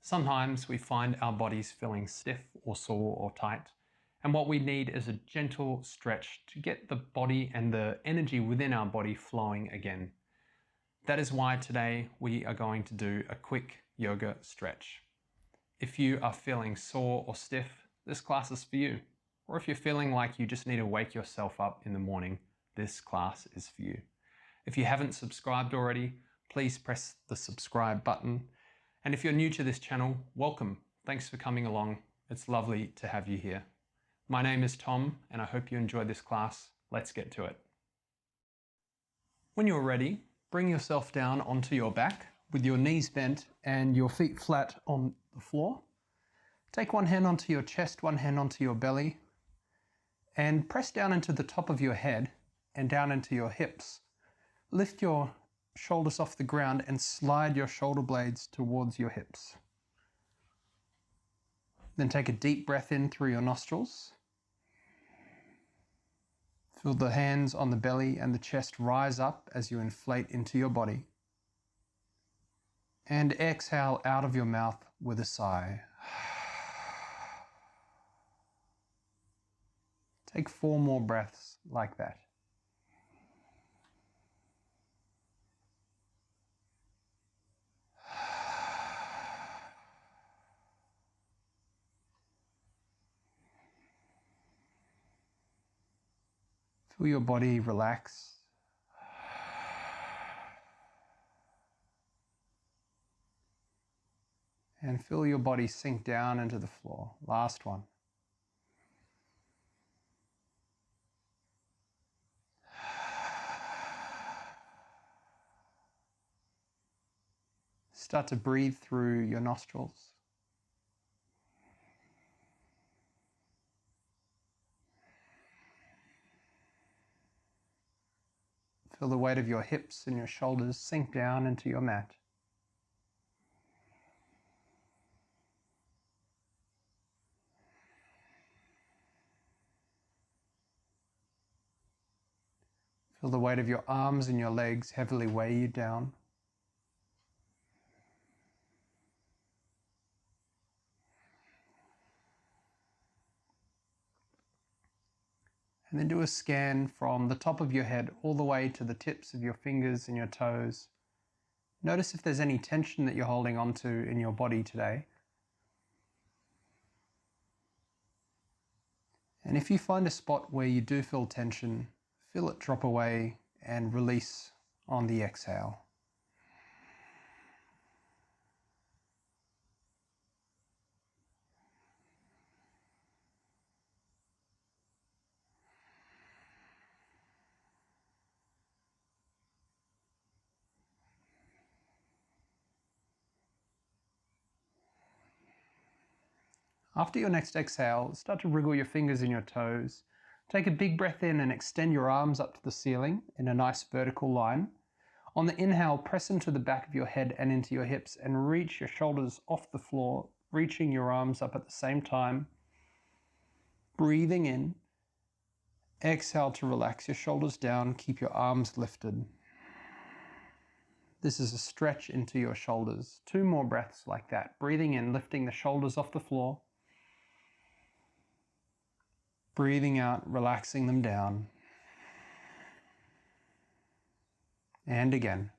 Sometimes we find our bodies feeling stiff or sore or tight, and what we need is a gentle stretch to get the body and the energy within our body flowing again. That is why today we are going to do a quick yoga stretch. If you are feeling sore or stiff, this class is for you. Or if you're feeling like you just need to wake yourself up in the morning, this class is for you. If you haven't subscribed already, please press the subscribe button. And if you're new to this channel, welcome. Thanks for coming along. It's lovely to have you here. My name is Tom, and I hope you enjoy this class. Let's get to it. When you're ready, bring yourself down onto your back with your knees bent and your feet flat on the floor. Take one hand onto your chest, one hand onto your belly, and press down into the top of your head and down into your hips. Lift your shoulders off the ground and slide your shoulder blades towards your hips. Then take a deep breath in through your nostrils. Feel the hands on the belly and the chest rise up as you inflate into your body. And exhale out of your mouth with a sigh. Take 4 more breaths like that. Feel your body relax. And feel your body sink down into the floor. Last one. Start to breathe through your nostrils. Feel the weight of your hips and your shoulders sink down into your mat. Feel the weight of your arms and your legs heavily weigh you down. And then do a scan from the top of your head all the way to the tips of your fingers and your toes. Notice if there's any tension that you're holding on to in your body today. And if you find a spot where you do feel tension, feel it drop away and release on the exhale. After your next exhale, start to wriggle your fingers and your toes. Take a big breath in and extend your arms up to the ceiling in a nice vertical line. On the inhale, press into the back of your head and into your hips and reach your shoulders off the floor, reaching your arms up at the same time. Breathing in. Exhale to relax your shoulders down, keep your arms lifted. This is a stretch into your shoulders. 2 more breaths like that. Breathing in, lifting the shoulders off the floor. Breathing out, relaxing them down. And again.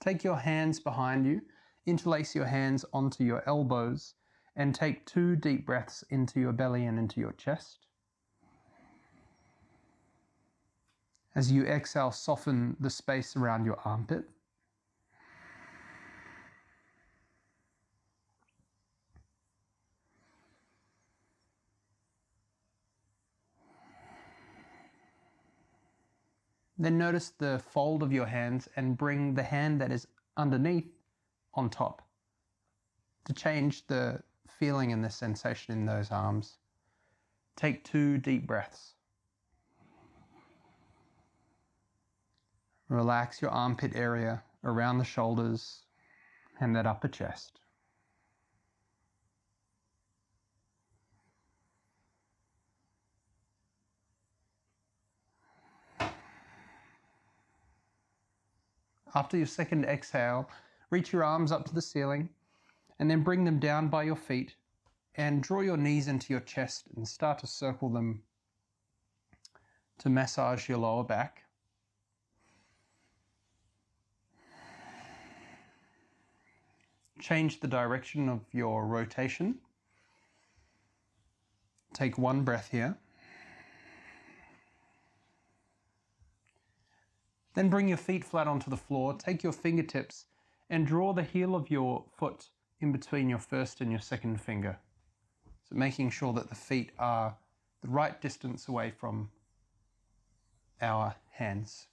Take your hands behind you, interlace your hands onto your elbows, and take 2 deep breaths into your belly and into your chest. As you exhale, soften the space around your armpit. Then notice the fold of your hands and bring the hand that is underneath on top to change the feeling and the sensation in those arms. Take 2 deep breaths. Relax your armpit area around the shoulders and that upper chest. After your second exhale, reach your arms up to the ceiling and then bring them down by your feet and draw your knees into your chest and start to circle them to massage your lower back. Change the direction of your rotation. Take one breath here. Then bring your feet flat onto the floor. Take your fingertips and draw the heel of your foot in between your first and your second finger. So making sure that the feet are the right distance away from our hands.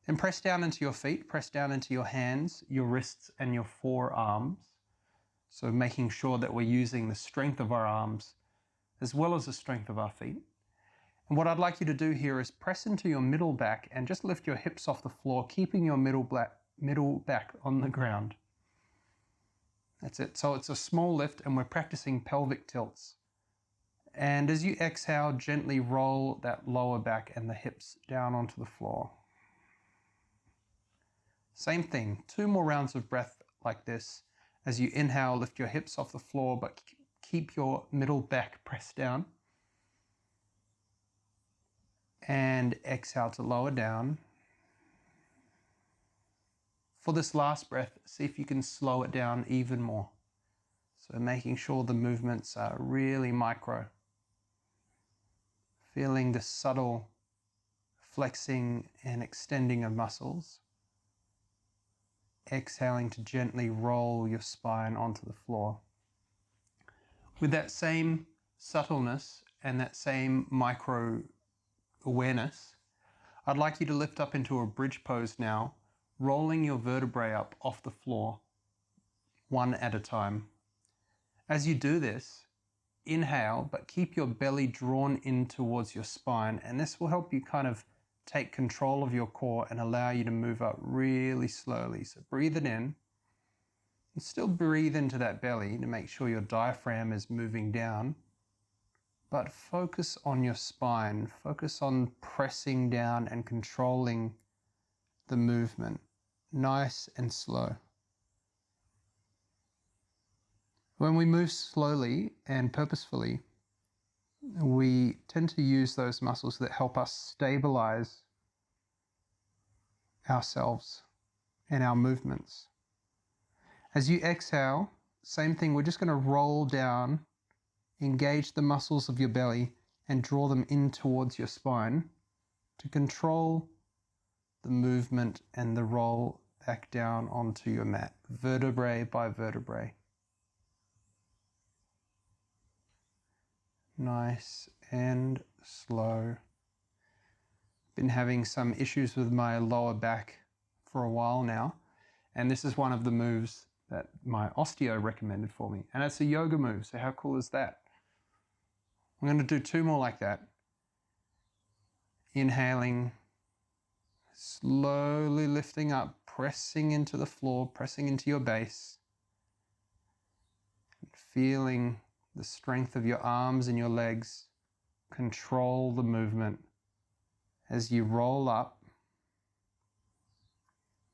Then press down into your feet, press down into your hands, your wrists and your forearms. So making sure that we're using the strength of our arms as well as the strength of our feet. And what I'd like you to do here is press into your middle back and just lift your hips off the floor, keeping your middle back on the ground. That's it. So it's a small lift and we're practicing pelvic tilts. And as you exhale, gently roll that lower back and the hips down onto the floor. Same thing, 2 more rounds of breath like this. As you inhale, lift your hips off the floor, but keep your middle back pressed down. And exhale to lower down. For this last breath, see if you can slow it down even more. So making sure the movements are really micro. Feeling the subtle flexing and extending of muscles. Exhaling to gently roll your spine onto the floor. With that same subtleness and that same micro awareness, I'd like you to lift up into a bridge pose now, rolling your vertebrae up off the floor, one at a time. As you do this, inhale, but keep your belly drawn in towards your spine, and this will help you kind of take control of your core and allow you to move up really slowly. So breathe it in and still breathe into that belly to make sure your diaphragm is moving down. But focus on your spine. Focus on pressing down and controlling the movement. Nice and slow. When we move slowly and purposefully, we tend to use those muscles that help us stabilize ourselves and our movements. As you exhale, same thing, we're just going to roll down, engage the muscles of your belly and draw them in towards your spine to control the movement and the roll back down onto your mat, vertebrae by vertebrae. Nice and slow. Been having some issues with my lower back for a while now, and this is one of the moves that my osteo recommended for me, and it's a yoga move, so how cool is that? I'm going to do 2 more like that. Inhaling, slowly lifting up, pressing into the floor, pressing into your base, feeling the strength of your arms and your legs control the movement as you roll up.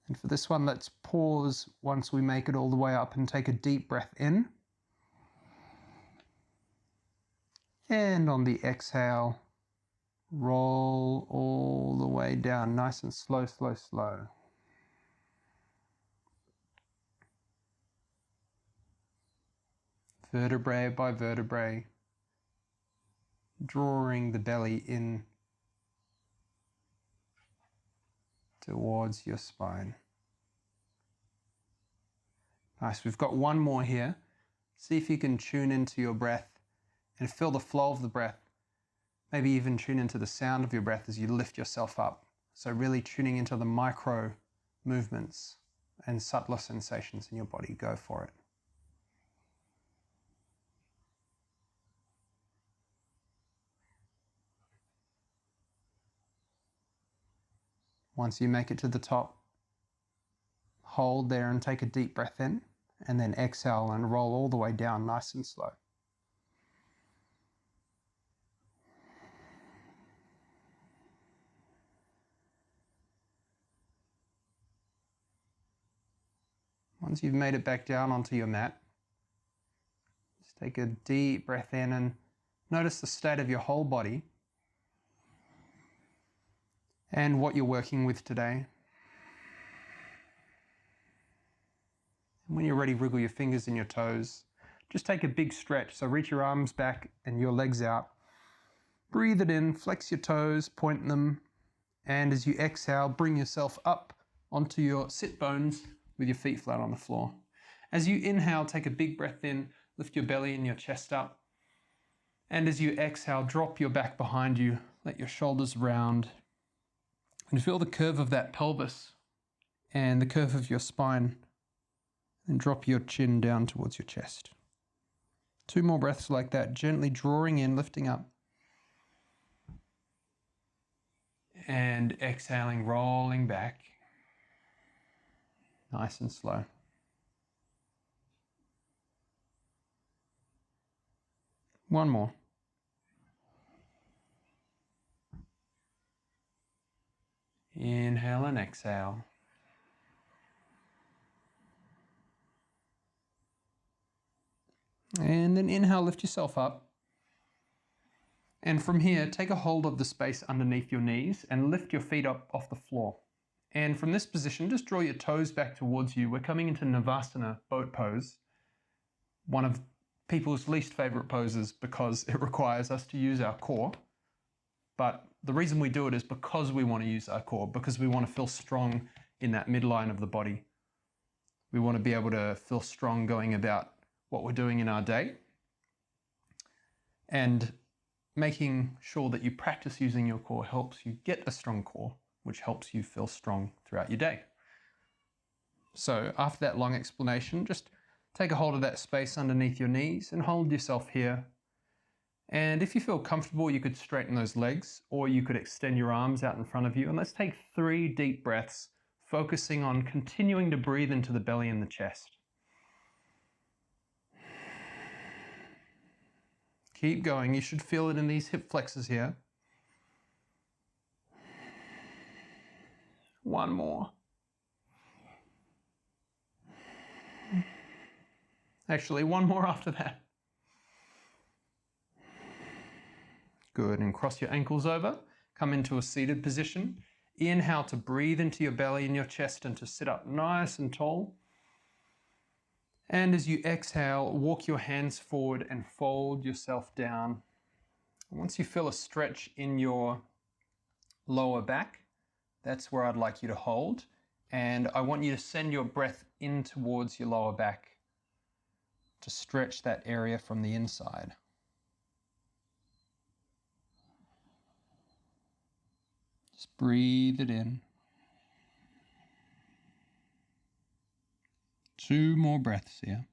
And for this one, let's pause once we make it all the way up and take a deep breath in. And on the exhale, roll all the way down, nice and slow, slow, slow. Vertebrae by vertebrae, drawing the belly in towards your spine. Nice, we've got 1 more here. See if you can tune into your breath and feel the flow of the breath. Maybe even tune into the sound of your breath as you lift yourself up. So really tuning into the micro movements and subtler sensations in your body. Go for it. Once you make it to the top, hold there and take a deep breath in, and then exhale and roll all the way down nice and slow. Once you've made it back down onto your mat, just take a deep breath in and notice the state of your whole body and what you're working with today. And when you're ready, wriggle your fingers and your toes. Just take a big stretch. So reach your arms back and your legs out. Breathe it in, flex your toes, point them. And as you exhale, bring yourself up onto your sit bones with your feet flat on the floor. As you inhale, take a big breath in, lift your belly and your chest up. And as you exhale, drop your back behind you, let your shoulders round. And feel the curve of that pelvis and the curve of your spine. And drop your chin down towards your chest. 2 more breaths like that, gently drawing in, lifting up. And exhaling, rolling back. Nice and slow. One more. Inhale and exhale. And then inhale, lift yourself up. And from here, take a hold of the space underneath your knees and lift your feet up off the floor. And from this position, just draw your toes back towards you. We're coming into Navasana, boat pose. One of people's least favorite poses because it requires us to use our core. But the reason we do it is because we want to use our core, because we want to feel strong in that midline of the body. We want to be able to feel strong going about what we're doing in our day. And making sure that you practice using your core helps you get a strong core, which helps you feel strong throughout your day. So after that long explanation, just take a hold of that space underneath your knees and hold yourself here. And if you feel comfortable, you could straighten those legs or you could extend your arms out in front of you. And let's take 3 deep breaths, focusing on continuing to breathe into the belly and the chest. Keep going. You should feel it in these hip flexors here. 1 more. Actually, 1 more after that. Good. And cross your ankles over. Come into a seated position. Inhale to breathe into your belly and your chest and to sit up nice and tall. And as you exhale, walk your hands forward and fold yourself down. Once you feel a stretch in your lower back, that's where I'd like you to hold. And I want you to send your breath in towards your lower back to stretch that area from the inside. Just breathe it in. 2 more breaths here.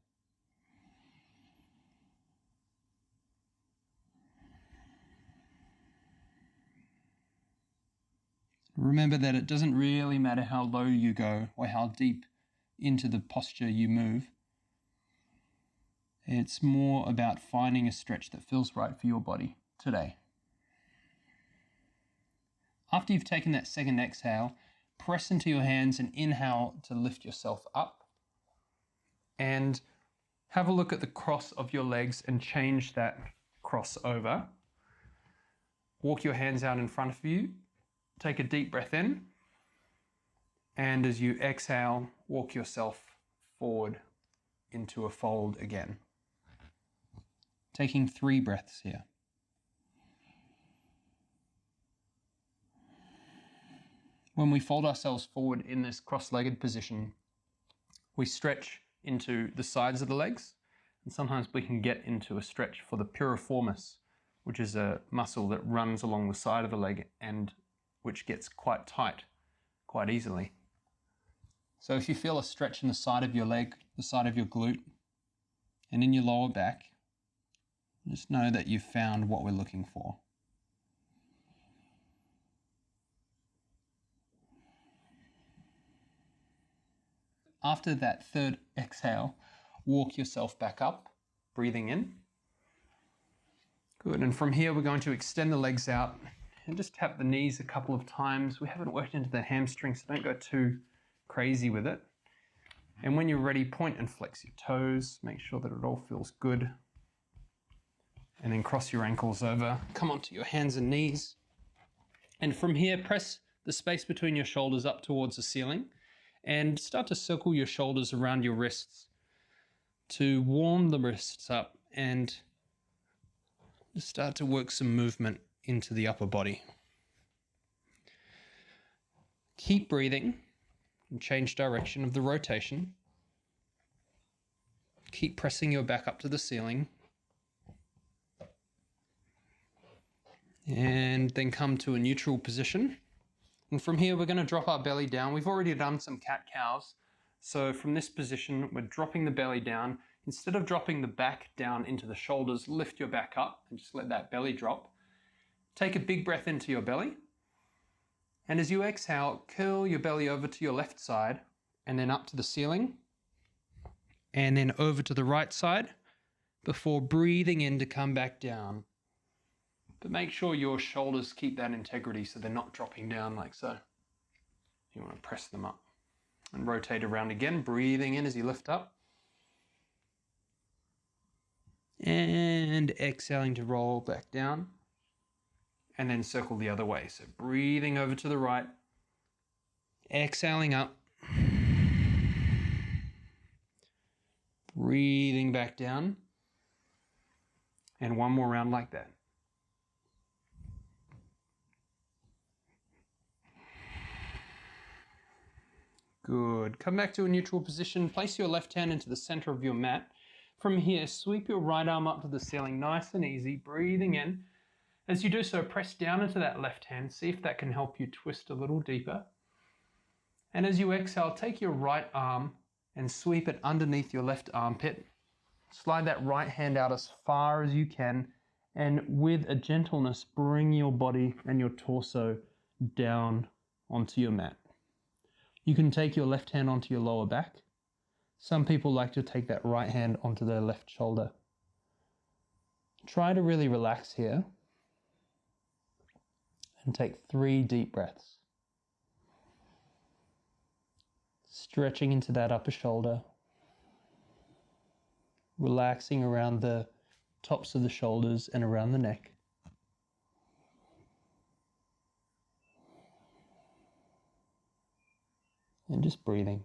Remember that it doesn't really matter how low you go or how deep into the posture you move. It's more about finding a stretch that feels right for your body today. After you've taken that second exhale, press into your hands and inhale to lift yourself up. And have a look at the cross of your legs and change that cross over. Walk your hands out in front of you. Take a deep breath in. And as you exhale, walk yourself forward into a fold again. Taking 3 breaths here. When we fold ourselves forward in this cross-legged position, we stretch into the sides of the legs, and sometimes we can get into a stretch for the piriformis, which is a muscle that runs along the side of the leg and which gets quite tight quite easily. So if you feel a stretch in the side of your leg, the side of your glute, and in your lower back, just know that you've found what we're looking for. After that third exhale, walk yourself back up, breathing in. Good, and from here we're going to extend the legs out and just tap the knees a couple of times. We haven't worked into the hamstrings, so don't go too crazy with it. And when you're ready, point and flex your toes. Make sure that it all feels good. And then cross your ankles over. Come onto your hands and knees. And from here, press the space between your shoulders up towards the ceiling and start to circle your shoulders around your wrists to warm the wrists up and start to work some movement into the upper body. Keep breathing and change direction of the rotation. Keep pressing your back up to the ceiling. And then come to a neutral position. And from here, we're going to drop our belly down. We've already done some cat-cows. So from this position, we're dropping the belly down. Instead of dropping the back down into the shoulders, lift your back up and just let that belly drop. Take a big breath into your belly. And as you exhale, curl your belly over to your left side and then up to the ceiling. And then over to the right side before breathing in to come back down. But make sure your shoulders keep that integrity so they're not dropping down like so. You want to press them up. And rotate around again, breathing in as you lift up. And exhaling to roll back down. And then circle the other way. So breathing over to the right. Exhaling up. Breathing back down. And one more round like that. Good. Come back to a neutral position. Place your left hand into the center of your mat. From here, sweep your right arm up to the ceiling, nice and easy, breathing in. As you do so, press down into that left hand. See if that can help you twist a little deeper. And as you exhale, take your right arm and sweep it underneath your left armpit. Slide that right hand out as far as you can. And with a gentleness, bring your body and your torso down onto your mat. You can take your left hand onto your lower back. Some people like to take that right hand onto their left shoulder. Try to really relax here and take 3 deep breaths. Stretching into that upper shoulder, relaxing around the tops of the shoulders and around the neck. And just breathing.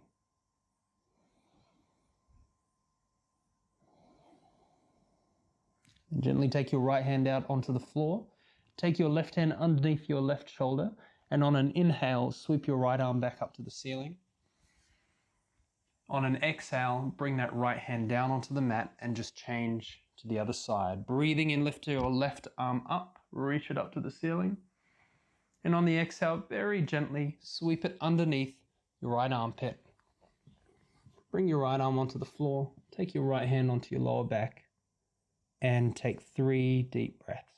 And gently take your right hand out onto the floor. Take your left hand underneath your left shoulder. And on an inhale, sweep your right arm back up to the ceiling. On an exhale, bring that right hand down onto the mat and just change to the other side. Breathing in, lift your left arm up, reach it up to the ceiling. And on the exhale, very gently sweep it underneath your right armpit. Bring your right arm onto the floor. Take your right hand onto your lower back and take 3 deep breaths.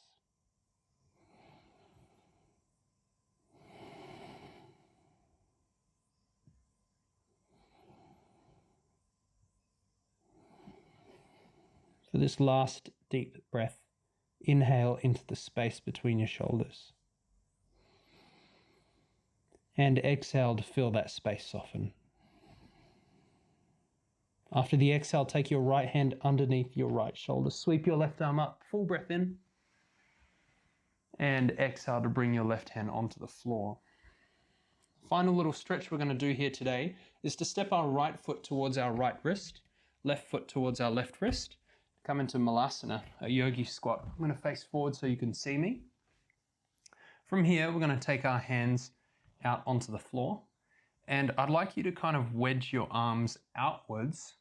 For this last deep breath, inhale into the space between your shoulders. And exhale to feel that space soften. After the exhale, take your right hand underneath your right shoulder. Sweep your left arm up, full breath in. And exhale to bring your left hand onto the floor. Final little stretch we're going to do here today is to step our right foot towards our right wrist, left foot towards our left wrist. Come into Malasana, a yogi squat. I'm going to face forward so you can see me. From here, we're going to take our hands out onto the floor. And I'd like you to kind of wedge your arms outwards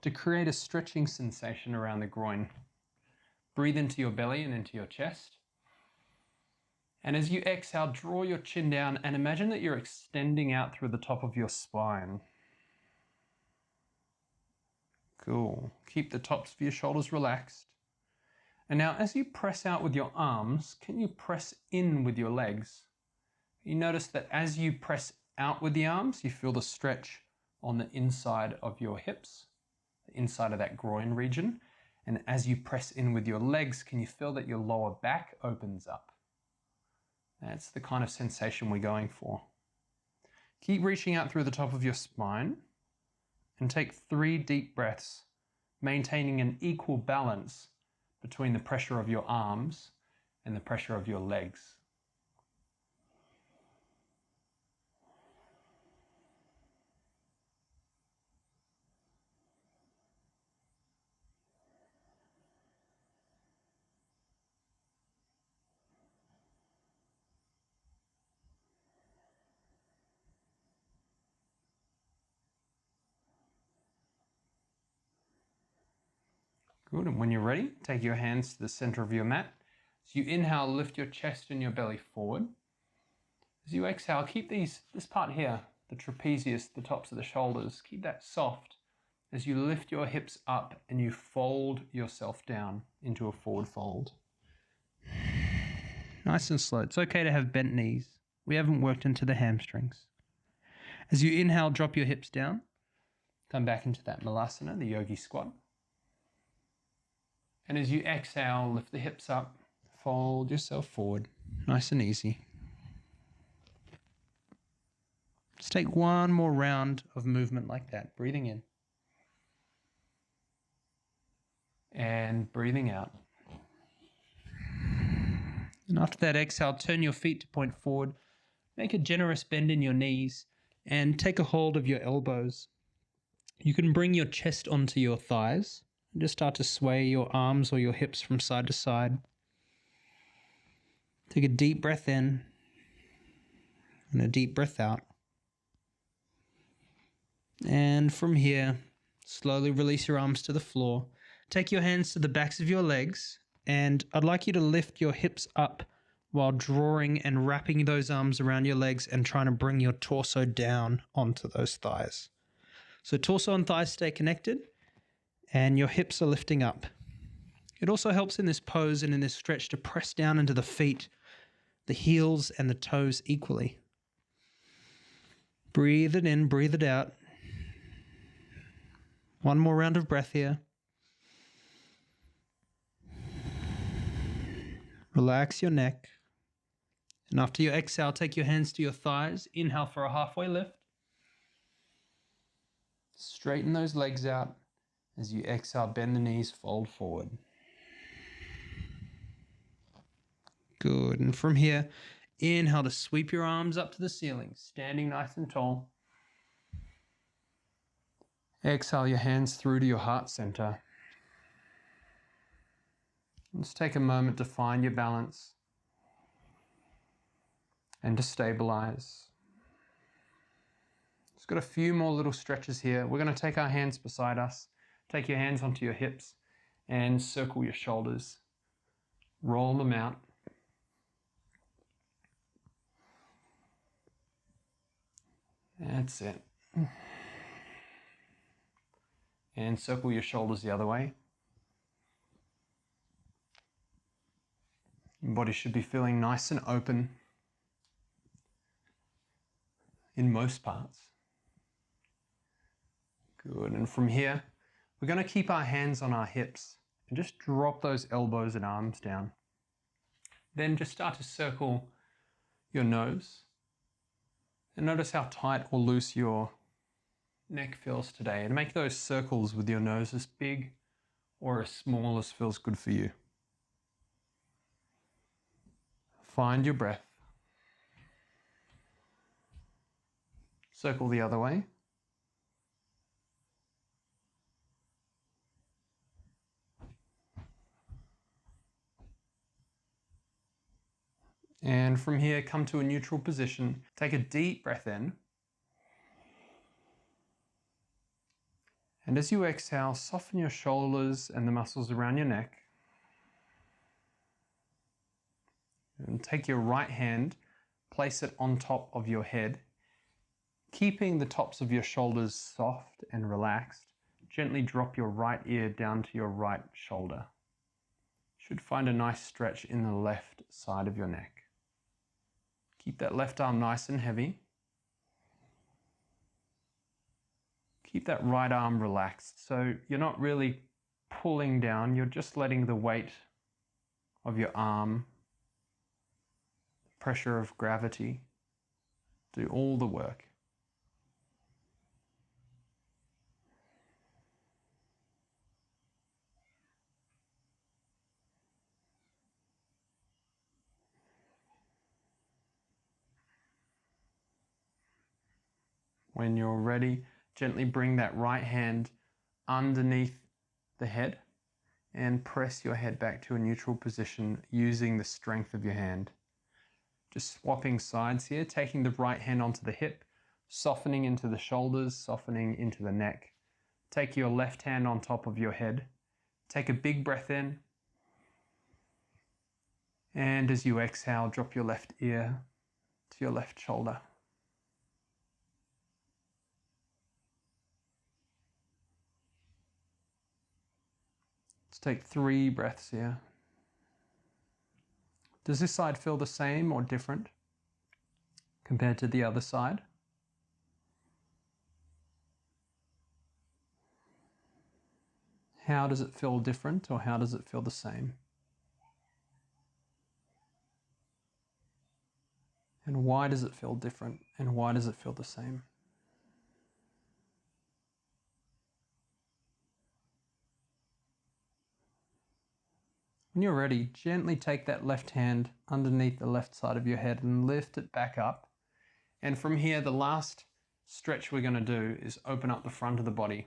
to create a stretching sensation around the groin. Breathe into your belly and into your chest. And as you exhale, draw your chin down and imagine that you're extending out through the top of your spine. Cool. Keep the tops of your shoulders relaxed. And now as you press out with your arms, can you press in with your legs? You notice that as you press out with the arms, you feel the stretch on the inside of your hips, the inside of that groin region. And as you press in with your legs, can you feel that your lower back opens up? That's the kind of sensation we're going for. Keep reaching out through the top of your spine. and take 3 deep breaths, maintaining an equal balance between the pressure of your arms and the pressure of your legs. Good, and when you're ready, take your hands to the center of your mat. As you inhale, lift your chest and your belly forward. As you exhale, keep this part here, the trapezius, the tops of the shoulders, keep that soft as you lift your hips up and you fold yourself down into a forward fold. Nice and slow. It's okay to have bent knees. We haven't worked into the hamstrings. As you inhale, drop your hips down. Come back into that Navasana, the yogi squat. And as you exhale, lift the hips up, fold yourself forward. Nice and easy. Let's take one more round of movement like that. Breathing in. And breathing out. And after that exhale, turn your feet to point forward. Make a generous bend in your knees and take a hold of your elbows. You can bring your chest onto your thighs and just start to sway your arms or your hips from side to side. Take a deep breath in and a deep breath out. And from here, slowly release your arms to the floor. Take your hands to the backs of your legs, and I'd like you to lift your hips up while drawing and wrapping those arms around your legs and trying to bring your torso down onto those thighs. So torso and thighs stay connected, and your hips are lifting up. It also helps in this pose and in this stretch to press down into the feet, the heels and the toes equally. Breathe it in, breathe it out. One more round of breath here. Relax your neck. And after you exhale, take your hands to your thighs. Inhale for a halfway lift. Straighten those legs out. As you exhale, bend the knees, fold forward. Good. And from here, inhale to sweep your arms up to the ceiling, standing nice and tall. Exhale your hands through to your heart center. Let's take a moment to find your balance and to stabilize. Just got a few more little stretches here. We're going to take our hands beside us. Take your hands onto your hips and circle your shoulders. Roll them out. That's it. And circle your shoulders the other way. Your body should be feeling nice and open in most parts. Good. And from here, we're going to keep our hands on our hips and just drop those elbows and arms down. Then just start to circle your nose. And notice how tight or loose your neck feels today. And make those circles with your nose as big or as small as feels good for you. Find your breath. Circle the other way. And from here, come to a neutral position. Take a deep breath in. And as you exhale, soften your shoulders and the muscles around your neck. And take your right hand, place it on top of your head, keeping the tops of your shoulders soft and relaxed. Gently drop your right ear down to your right shoulder. You should find a nice stretch in the left side of your neck. Keep that left arm nice and heavy. Keep that right arm relaxed. So you're not really pulling down, you're just letting the weight of your arm, pressure of gravity, do all the work. When you're ready, gently bring that right hand underneath the head and press your head back to a neutral position using the strength of your hand. Just swapping sides here, taking the right hand onto the hip, softening into the shoulders, softening into the neck. Take your left hand on top of your head. Take a big breath in. And as you exhale, drop your left ear to your left shoulder. Let's take 3 breaths here. Does this side feel the same or different compared to the other side? How does it feel different, or how does it feel the same? And why does it feel different, and why does it feel the same? When you're ready, gently take that left hand underneath the left side of your head and lift it back up. And from here, the last stretch we're going to do is open up the front of the body.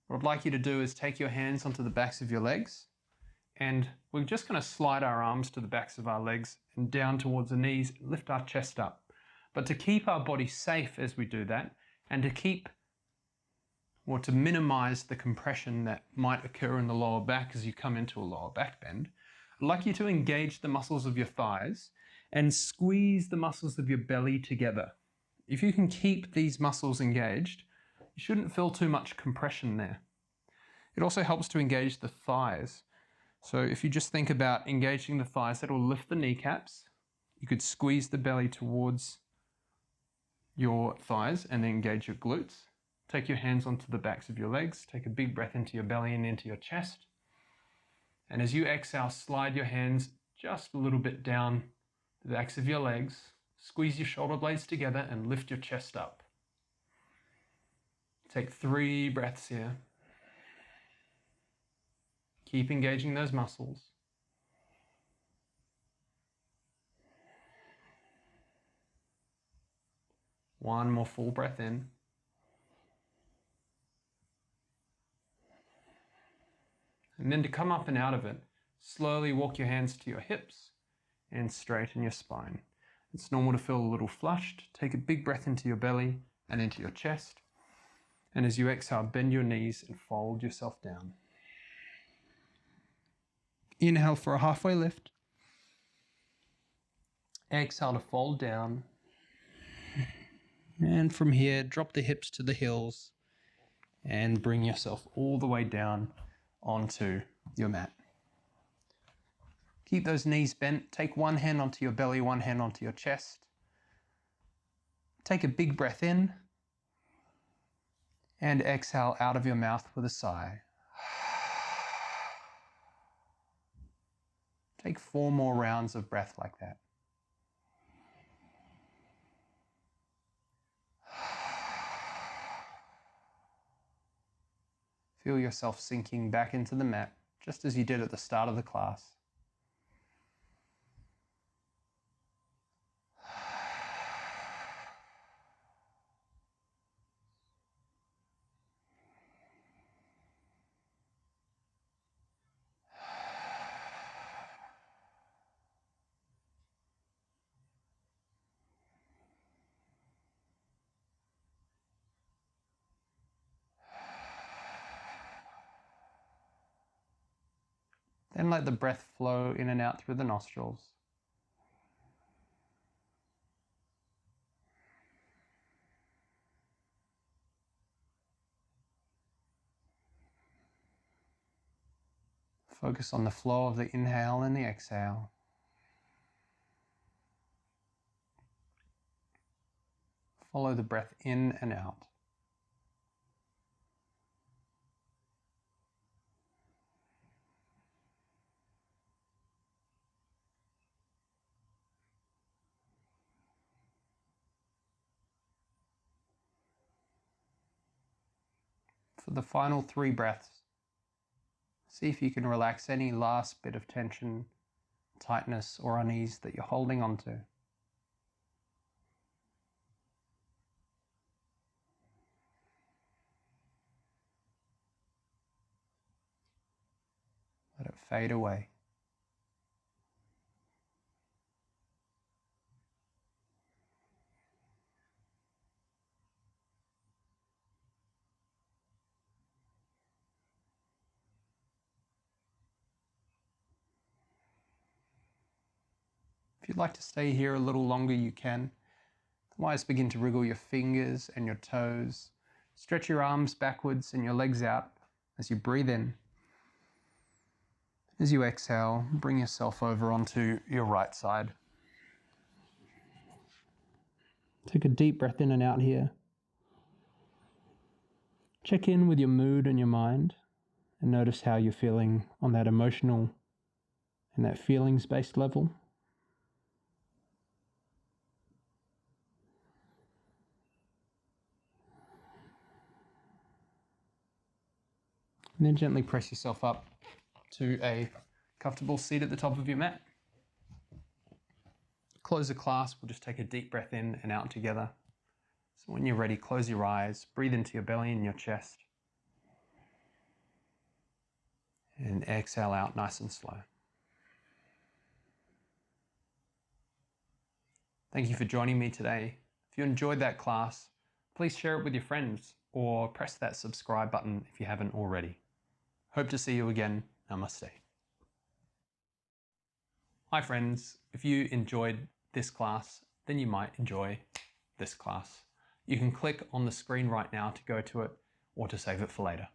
What I'd like you to do is take your hands onto the backs of your legs, and we're just going to slide our arms to the backs of our legs and down towards the knees, lift our chest up. But to keep our body safe as we do that, and to minimize the compression that might occur in the lower back as you come into a lower back bend, I'd like you to engage the muscles of your thighs and squeeze the muscles of your belly together. If you can keep these muscles engaged, you shouldn't feel too much compression there. It also helps to engage the thighs. So if you just think about engaging the thighs, that will lift the kneecaps. You could squeeze the belly towards your thighs and then engage your glutes. Take your hands onto the backs of your legs. Take a big breath into your belly and into your chest. And as you exhale, slide your hands just a little bit down the backs of your legs. Squeeze your shoulder blades together and lift your chest up. Take 3 breaths here. Keep engaging those muscles. One more full breath in. And then to come up and out of it, slowly walk your hands to your hips and straighten your spine. It's normal to feel a little flushed. Take a big breath into your belly and into your chest. And as you exhale, bend your knees and fold yourself down. Inhale for a halfway lift. Exhale to fold down. And from here, drop the hips to the heels and bring yourself all the way down onto your mat. Keep those knees bent. Take one hand onto your belly, one hand onto your chest. Take a big breath in and exhale out of your mouth with a sigh. Take 4 more rounds of breath like that. Feel yourself sinking back into the mat, just as you did at the start of the class. Then let the breath flow in and out through the nostrils. Focus on the flow of the inhale and the exhale. Follow the breath in and out. For the final 3 breaths, see if you can relax any last bit of tension, tightness, or unease that you're holding on to. fade away. If you'd like to stay here a little longer, you can. Otherwise, begin to wriggle your fingers and your toes. Stretch your arms backwards and your legs out as you breathe in. As you exhale, bring yourself over onto your right side. Take a deep breath in and out here. Check in with your mood and your mind and notice how you're feeling on that emotional and that feelings-based level. And then gently press yourself up to a comfortable seat at the top of your mat. Close the class, we'll just take a deep breath in and out together. So when you're ready, close your eyes, breathe into your belly and your chest. And exhale out nice and slow. Thank you for joining me today. If you enjoyed that class, please share it with your friends or press that subscribe button if you haven't already. Hope to see you again. Namaste. Hi friends, if you enjoyed this class, then you might enjoy this class. You can click on the screen right now to go to it or to save it for later.